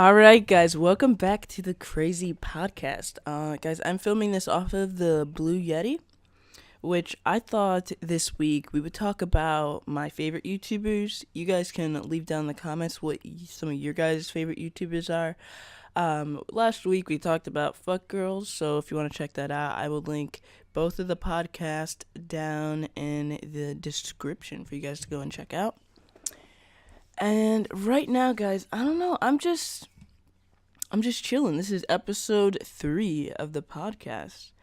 All right, guys, welcome back to the Crazy Podcast. Guys, I'm filming this off of the Blue Yeti, which I thought this week we would talk about my favorite YouTubers. You guys can leave down in the comments what some of your guys' favorite YouTubers are. Last week we talked about fuck girls, so if you want to check that out, I will link both of the podcast down in the description for you guys to go and check out. And right now, guys, I don't know. I'm just chilling. This is episode 3 of the podcast.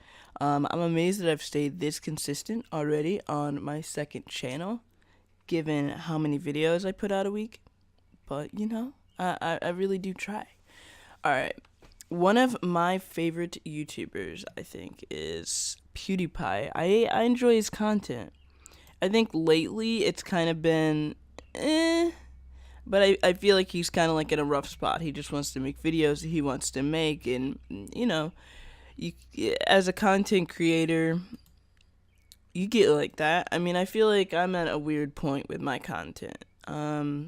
I'm amazed that I've stayed this consistent already on my second channel, given how many videos I put out a week. But I really do try. All right. One of my favorite YouTubers, I think, is PewDiePie. I enjoy his content. I think lately it's kind of been but I feel like he's kind of like in a rough spot. He just wants to make videos that he wants to make, and you as a content creator, you get like that. I mean, I feel like I'm at a weird point with my content. I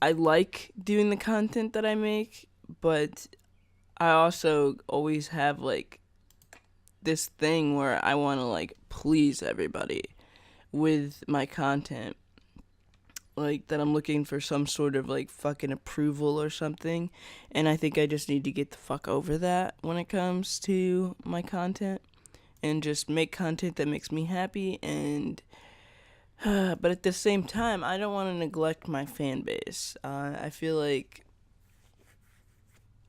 like doing the content that I make, but I also always have like this thing where I want to like please everybody with my content, like that I'm looking for some sort of like fucking approval or something, and I think I just need to get the fuck over that when it comes to my content and just make content that makes me happy. And but at the same time, I don't want to neglect my fan base. I feel like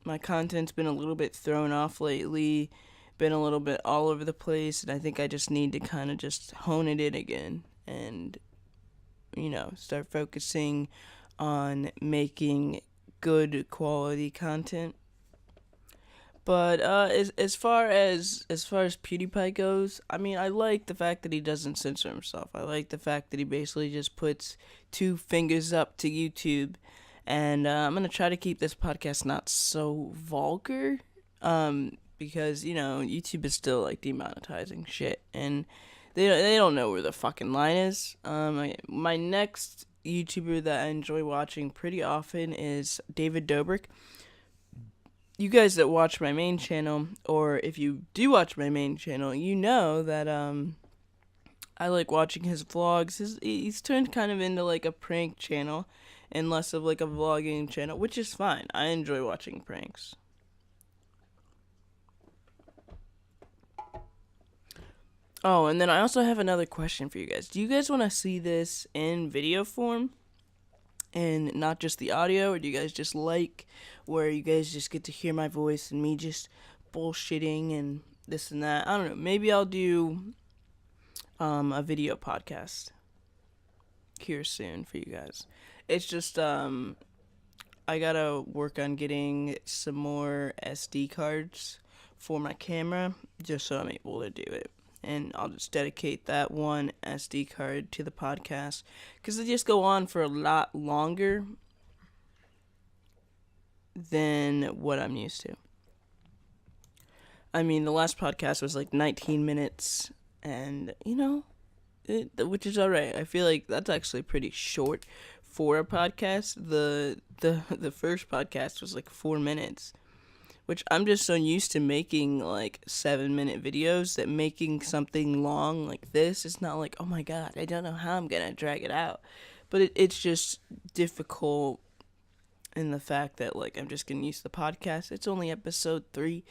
my content's been a little bit thrown off lately, been a little bit all over the place, and I think I just need to kind of just hone it in again and start focusing on making good quality content. But as far as PewDiePie goes, I mean, I like the fact that he doesn't censor himself. I like the fact that he basically just puts two fingers up to YouTube. And I'm gonna try to keep this podcast not so vulgar, because YouTube is still like demonetizing shit, and they don't know where the fucking line is. My next YouTuber that I enjoy watching pretty often is David Dobrik. You guys that watch my main channel, or if you do watch my main channel, you know that I like watching his vlogs. He's turned kind of into like a prank channel and less of like a vlogging channel, which is fine. I enjoy watching pranks. Oh, and then I also have another question for you guys. Do you guys want to see this in video form and not just the audio, or do you guys just like where you guys just get to hear my voice and me just bullshitting and this and that? I don't know. Maybe I'll do a video podcast here soon for you guys. It's just I gotta work on getting some more SD cards for my camera just so I'm able to do it. And I'll just dedicate that one SD card to the podcast because they just go on for a lot longer than what I'm used to. I mean, the last podcast was like 19 minutes, and which is alright. I feel like that's actually pretty short for a podcast. The first podcast was like 4 minutes, which I'm just so used to making like 7-minute videos that making something long like this is not like, oh my god, I don't know how I'm gonna drag it out. But it's just difficult in the fact that like I'm just getting used to the podcast. It's only episode 3.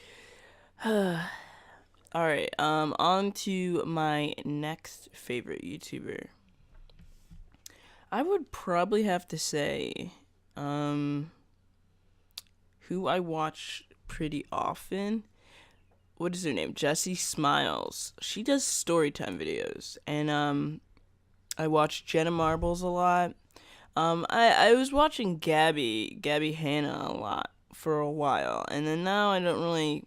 Alright, on to my next favorite YouTuber. I would probably have to say, who I watch pretty often. What is her name? Jessie Smiles. She does storytime videos, and I watch Jenna Marbles a lot. I was watching Gabby Hanna a lot for a while, and then now I don't really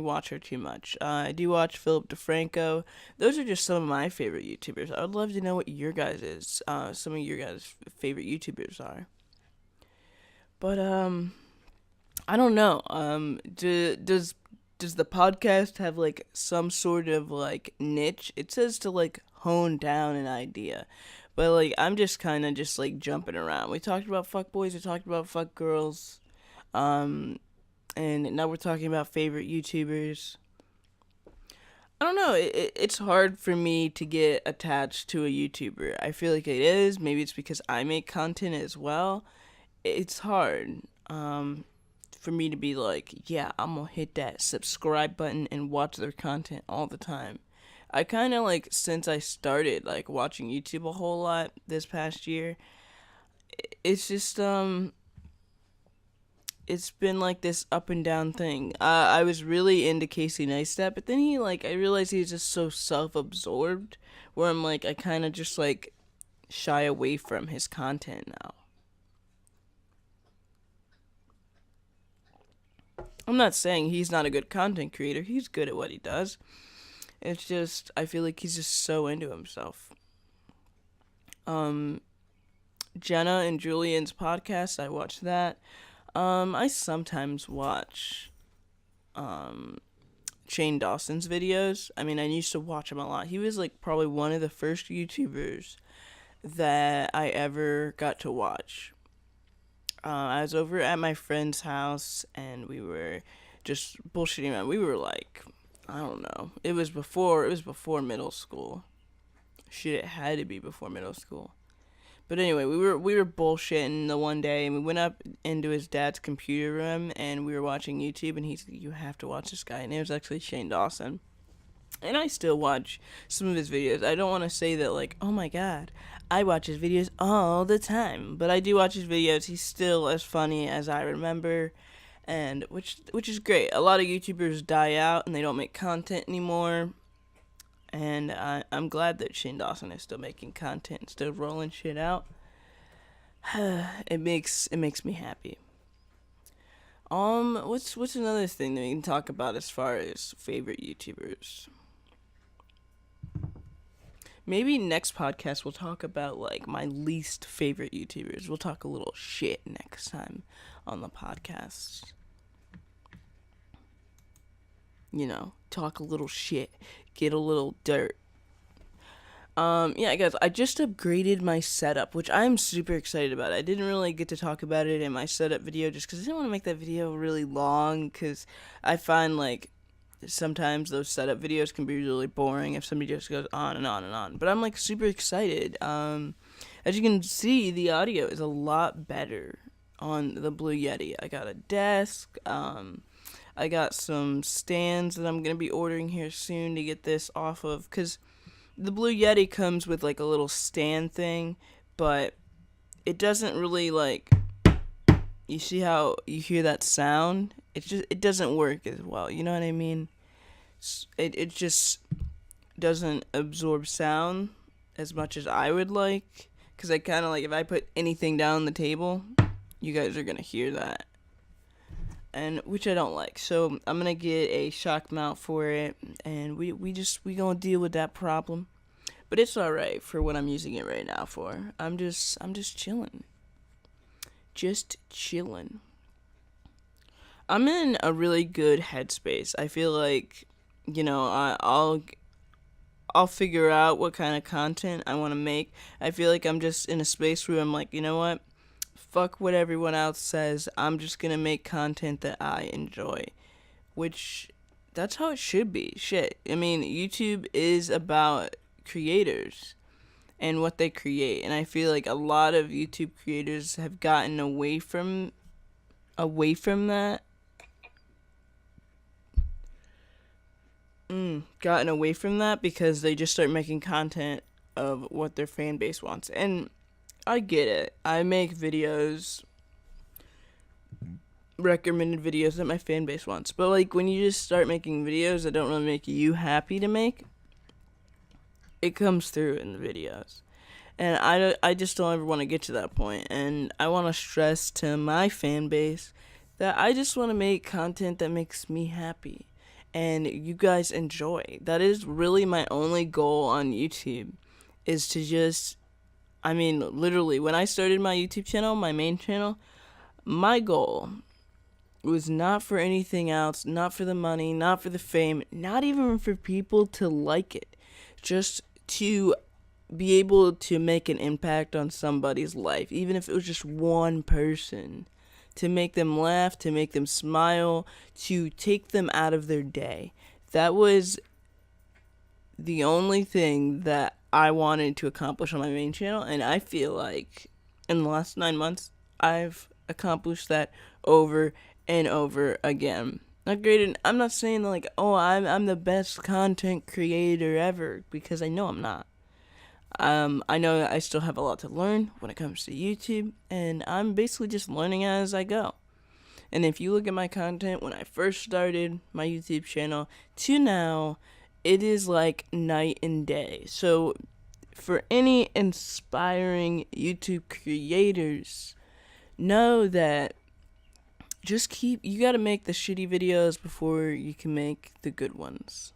watch her too much. I do watch Philip DeFranco. Those are just some of my favorite YouTubers. I would love to know what your guys' some of your guys' favorite YouTubers are. But I don't know. Does the podcast have like some sort of like niche? It says to like hone down an idea, But like I'm just kind of just like jumping around. We talked about fuck boys, we talked about fuck girls, um, and now we're talking about favorite YouTubers. I don't know. It's hard for me to get attached to a YouTuber. I feel like it is. Maybe it's because I make content as well. It's hard for me to be like, yeah, I'm gonna hit that subscribe button and watch their content all the time. I kind of like since I started like watching YouTube a whole lot this past year. It's just it's been like this up and down thing. I was really into Casey Neistat, but then I realized he's just so self-absorbed, where I'm like, I kind of just like shy away from his content now. I'm not saying he's not a good content creator. He's good at what he does. It's just I feel like he's just so into himself. Um, Jenna and Julian's podcast, I watch that. I sometimes watch um Shane Dawson's videos. I mean, I used to watch him a lot. He was like probably one of the first YouTubers that I ever got to watch. I was over at my friend's house and we were just bullshitting around. We were like, I don't know. It was before middle school. Shit, it had to be before middle school. But anyway, we were bullshitting the one day, and we went up into his dad's computer room, and we were watching YouTube, and he said, "You have to watch this guy," and it was actually Shane Dawson. And I still watch some of his videos. I don't want to say that like, oh my god, I watch his videos all the time, but I do watch his videos. He's still as funny as I remember, and which is great. A lot of YouTubers die out and they don't make content anymore. And I'm glad that Shane Dawson is still making content, still rolling shit out. It makes me happy. What's another thing that we can talk about as far as favorite YouTubers? Maybe next podcast we'll talk about like my least favorite YouTubers. We'll talk a little shit next time on the podcast. Talk a little shit, get a little dirt. Yeah, guys, I just upgraded my setup, which I'm super excited about. I didn't really get to talk about it in my setup video just because I didn't want to make that video really long, because I find, like, sometimes those setup videos can be really boring if somebody just goes on and on and on. But I'm, like, super excited. As you can see, the audio is a lot better on the Blue Yeti. I got a desk, I got some stands that I'm going to be ordering here soon to get this off of, because the Blue Yeti comes with like a little stand thing, but it doesn't really like, you see how you hear that sound? It doesn't work as well, you know what I mean? It just doesn't absorb sound as much as I would like, because I kind of like, if I put anything down on the table, you guys are going to hear that. And which I don't like. So I'm gonna get a shock mount for it, and we gonna deal with that problem. But it's alright for what I'm using it right now for. I'm just chilling. Just chilling. I'm in a really good headspace. I feel like, I'll figure out what kind of content I want to make. I feel like I'm just in a space where I'm like, you know what? Fuck what everyone else says. I'm just gonna make content that I enjoy. Which, that's how it should be. Shit. I mean, YouTube is about creators and what they create. And I feel like a lot of YouTube creators have gotten away from that. Gotten away from that because they just start making content of what their fan base wants. And I get it. I make videos, recommended videos that my fan base wants. But, like, when you just start making videos that don't really make you happy to make, it comes through in the videos. And I just don't ever want to get to that point. And I want to stress to my fan base that I just want to make content that makes me happy and you guys enjoy. That is really my only goal on YouTube, is to just, I mean, literally, when I started my YouTube channel, my main channel, my goal was not for anything else, not for the money, not for the fame, not even for people to like it. Just to be able to make an impact on somebody's life, even if it was just one person, to make them laugh, to make them smile, to take them out of their day. That was the only thing that I wanted to accomplish on my main channel, and I feel like in the last 9 months, I've accomplished that over and over again. Not great. I'm not saying like, oh, I'm the best content creator ever, because I know I'm not. I know I still have a lot to learn when it comes to YouTube, and I'm basically just learning as I go. And if you look at my content when I first started my YouTube channel to now, it is like night and day. So for any inspiring YouTube creators, know that you gotta make the shitty videos before you can make the good ones.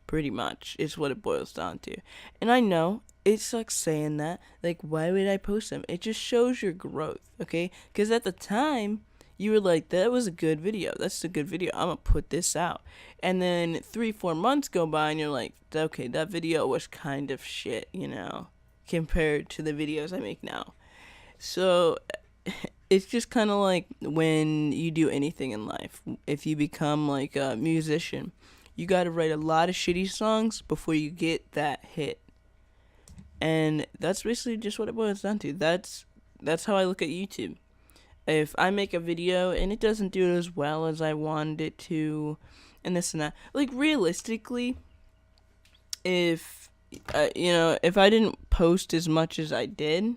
Pretty much is what it boils down to. And I know it sucks saying that. Like, why would I post them? It just shows your growth, okay? Because at the time, you were like, that was a good video. That's a good video. I'm going to put this out. And then 3-4 months go by and you're like, okay, that video was kind of shit, compared to the videos I make now. So it's just kind of like when you do anything in life. If you become like a musician, you got to write a lot of shitty songs before you get that hit. And that's basically just what it boils down to. That's how I look at YouTube. If I make a video and it doesn't do it as well as I wanted it to, and this and that, like realistically, if if I didn't post as much as I did,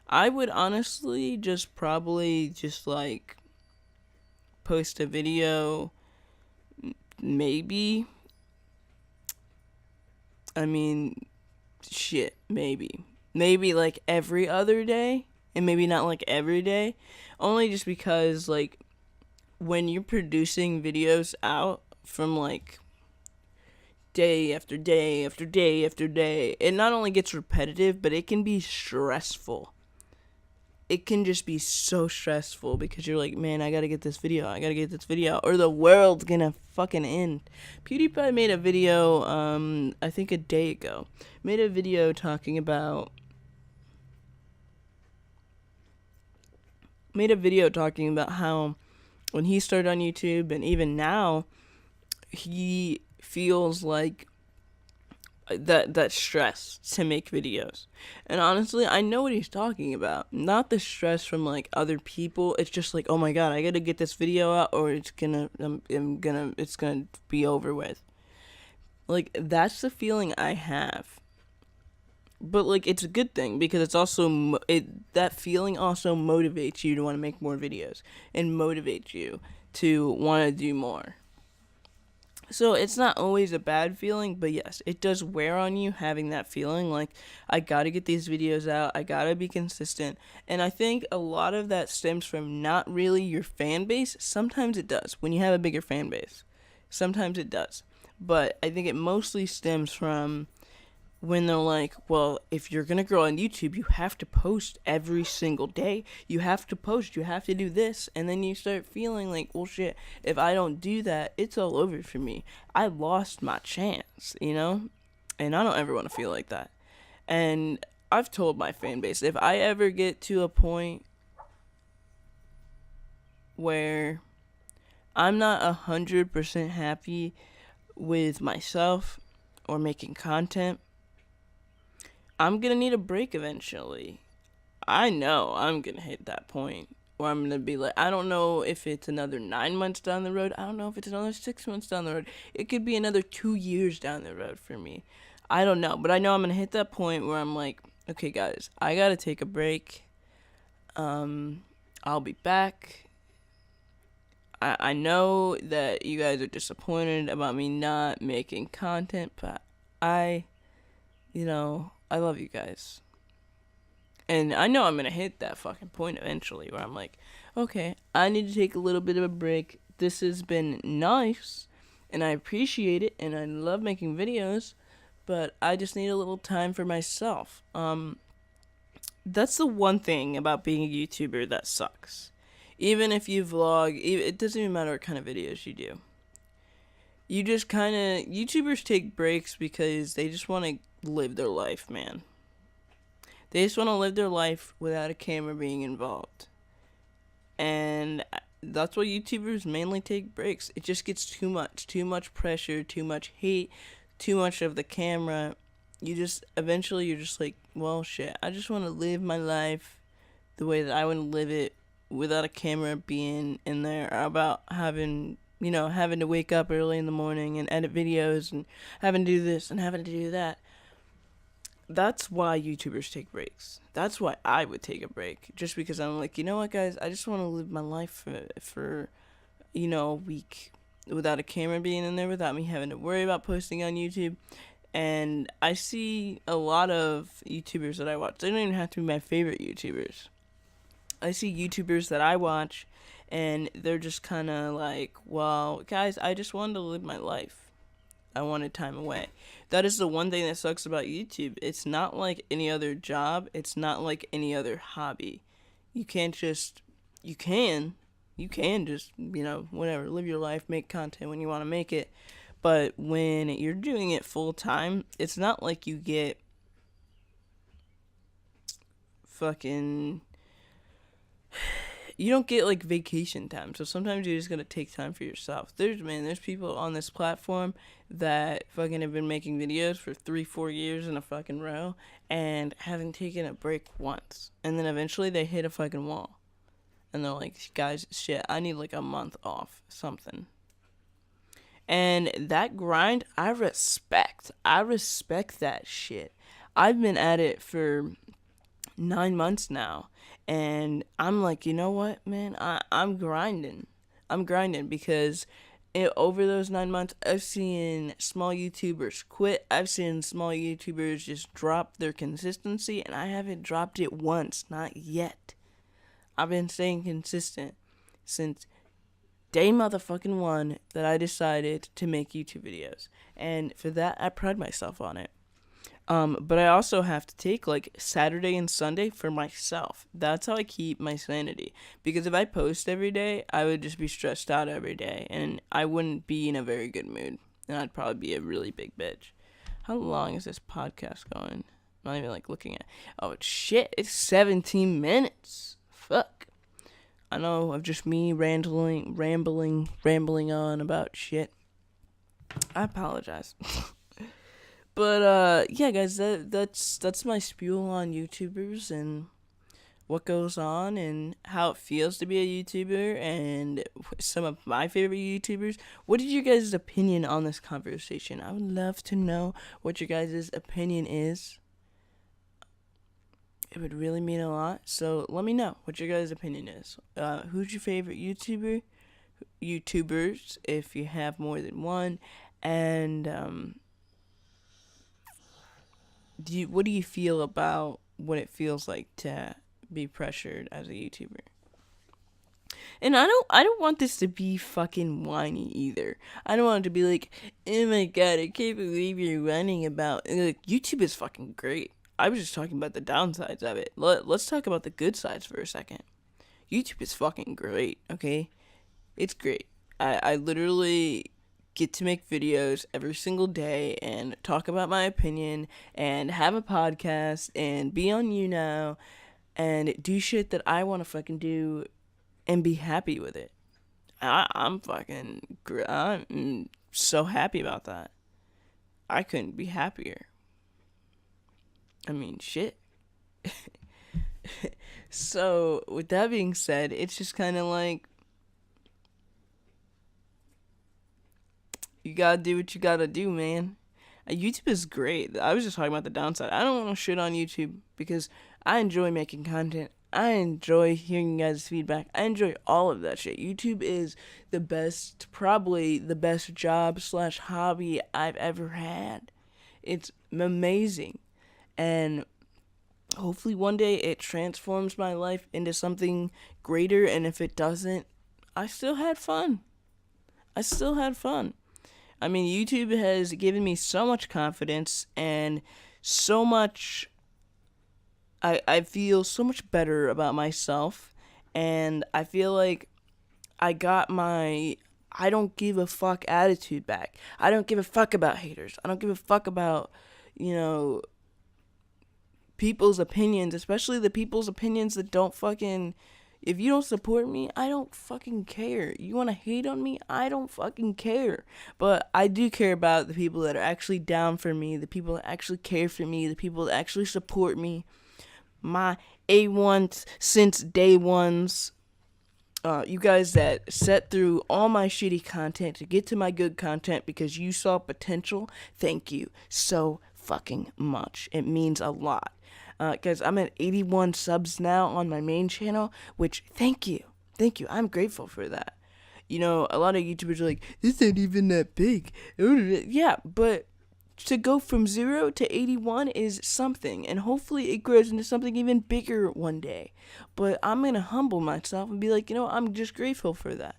I would honestly probably just like post a video, maybe. I mean, shit, maybe like every other day, and maybe not like every day, only just because like when you're producing videos out from like day after day after day after day, it not only gets repetitive, but it can be stressful. It can just be so stressful because you're like, man, I gotta get this video or the world's gonna fucking end. PewDiePie made a video, I think a day ago, talking about how when he started on YouTube and even now, he feels like that stress to make videos. And honestly, I know what he's talking about. Not the stress from like other people. It's just like, oh my god, I gotta get this video out or it's gonna be over with. Like, that's the feeling I have. But like, it's a good thing because it's also that feeling also motivates you to want to make more videos and motivates you to want to do more. So it's not always a bad feeling, but yes, it does wear on you having that feeling like, I gotta get these videos out, I gotta be consistent. And I think a lot of that stems from not really your fan base. Sometimes it does when you have a bigger fan base. Sometimes it does. But I think it mostly stems from when they're like, well, if you're gonna grow on YouTube, you have to post every single day. You have to post, you have to do this. And then you start feeling like, well, shit, if I don't do that, it's all over for me. I lost my chance, And I don't ever want to feel like that. And I've told my fan base, if I ever get to a point where I'm not 100% happy with myself or making content, I'm gonna need a break eventually. I know I'm gonna hit that point where I'm gonna be like, I don't know if it's another 9 months down the road. I don't know if it's another 6 months down the road. It could be another 2 years down the road for me. I don't know, but I know I'm gonna hit that point where I'm like, okay, guys, I gotta take a break. I'll be back. I know that you guys are disappointed about me not making content, but I love you guys. And I know I'm going to hit that fucking point eventually where I'm like, okay, I need to take a little bit of a break. This has been nice, and I appreciate it, and I love making videos, but I just need a little time for myself. That's the one thing about being a YouTuber that sucks. Even if you vlog, it doesn't even matter what kind of videos you do. You just YouTubers take breaks because they just want to live their life, man. They just want to live their life without a camera being involved. And that's why YouTubers mainly take breaks. It just gets too much pressure, too much hate, too much of the camera. You're just like, well, shit, I just want to live my life the way that I want to live it without a camera being in there, about having to wake up early in the morning and edit videos and having to do this and having to do that. That's why YouTubers take breaks. That's why I would take a break. Just because I'm like, you know what, guys? I just want to live my life for a week without a camera being in there, without me having to worry about posting on YouTube. And I see a lot of YouTubers that I watch. They don't even have to be my favorite YouTubers. I see YouTubers that I watch, and they're just kind of like, well, guys, I just wanted to live my life. I wanted time away. That is the one thing that sucks about YouTube. It's not like any other job. It's not like any other hobby. You can't just, you can just, whatever, live your life, make content when you want to make it. But when you're doing it full time, it's not like you get fucking, you don't get like vacation time. So sometimes you just gotta take time for yourself. There's people on this platform that fucking have been making videos for 3-4 years in a fucking row and haven't taken a break once. And then eventually they hit a fucking wall. And they're like, guys, shit, I need like a month off, something. And that grind, I respect. I respect that shit. I've been at it for 9 months now. And I'm like, you know what, man? I'm grinding. I'm grinding because over those 9 months, I've seen small YouTubers quit. I've seen small YouTubers just drop their consistency, and I haven't dropped it once, not yet. I've been staying consistent since day motherfucking one that I decided to make YouTube videos. And for that, I pride myself on it. But I also have to take like Saturday and Sunday for myself. That's how I keep my sanity. Because if I post every day, I would just be stressed out every day. And I wouldn't be in a very good mood. And I'd probably be a really big bitch. How long is this podcast going? I'm not even like looking at. Oh, shit. It's 17 minutes. Fuck. I know of just me rambling on about shit. I apologize. But yeah, guys, that's my spiel on YouTubers and what goes on and how it feels to be a YouTuber and some of my favorite YouTubers. What is your guys' opinion on this conversation? I would love to know what your guys' opinion is. It would really mean a lot. So let me know what your guys' opinion is. Who's your favorite YouTubers, if you have more than one, and what do you feel about what it feels like to be pressured as a YouTuber? And I don't want this to be fucking whiny either. I don't want it to be like, oh my god, I can't believe you're whining about. Like, YouTube is fucking great. I was just talking about the downsides of it. Let's talk about the good sides for a second. YouTube is fucking great, okay? It's great. I literally get to make videos every single day and talk about my opinion and have a podcast and be on YouNow and do shit that I want to fucking do and be happy with it. I'm so happy about that. I couldn't be happier. I mean, shit. So, with that being said, it's just kind of like, you gotta do what you gotta do, man. YouTube is great. I was just talking about the downside. I don't want to shit on YouTube because I enjoy making content. I enjoy hearing you guys' feedback. I enjoy all of that shit. YouTube is the best, probably the best job / hobby I've ever had. It's amazing. And hopefully one day it transforms my life into something greater. And if it doesn't, I still had fun. I mean, YouTube has given me so much confidence and so much. I feel so much better about myself, and I feel like I got my I don't give a fuck attitude back. I don't give a fuck about haters. I don't give a fuck about, people's opinions, especially the people's opinions that don't fucking. If you don't support me, I don't fucking care. You want to hate on me? I don't fucking care. But I do care about the people that are actually down for me, the people that actually care for me, the people that actually support me. My A1s since day ones. You guys that sat through all my shitty content to get to my good content because you saw potential. Thank you so fucking much. It means a lot. Guys, I'm at 81 subs now on my main channel, which thank you. I'm grateful for that. You know, a lot of YouTubers are like, this ain't even that big. Yeah, but to go from 0 to 81 is something, and hopefully it grows into something even bigger one day. But I'm going to humble myself and be like, I'm just grateful for that.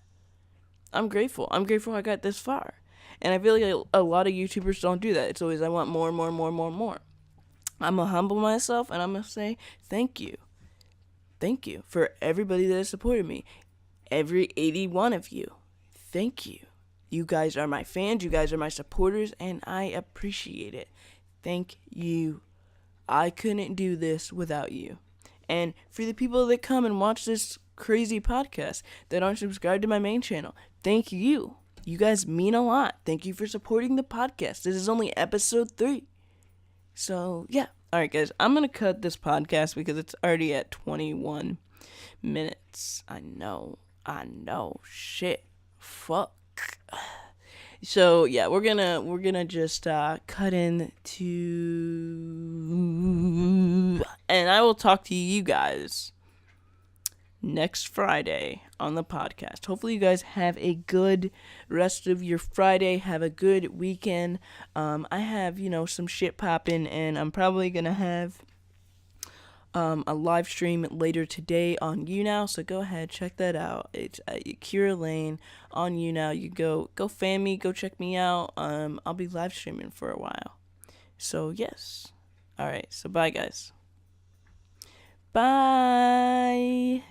I'm grateful I got this far. And I feel like a lot of YouTubers don't do that. It's always, I want more. I'm going to humble myself and I'm going to say thank you. Thank you for everybody that has supported me. Every 81 of you. Thank you. You guys are my fans. You guys are my supporters. And I appreciate it. Thank you. I couldn't do this without you. And for the people that come and watch this crazy podcast that aren't subscribed to my main channel, thank you. You guys mean a lot. Thank you for supporting the podcast. This is only episode 3. So, yeah. Alright, guys. I'm going to cut this podcast because it's already at 21 minutes. I know. Shit. Fuck. So, yeah, we're gonna just cut into... And I will talk to you guys next Friday on the podcast. Hopefully you guys have a good rest of your Friday. Have a good weekend. I have, some shit popping, and I'm probably going to have a live stream later today on YouNow, so go ahead, check that out. It's Kira Lane on YouNow. You go fan me, go check me out. I'll be live streaming for a while. So, yes. Alright, so bye, guys. Bye!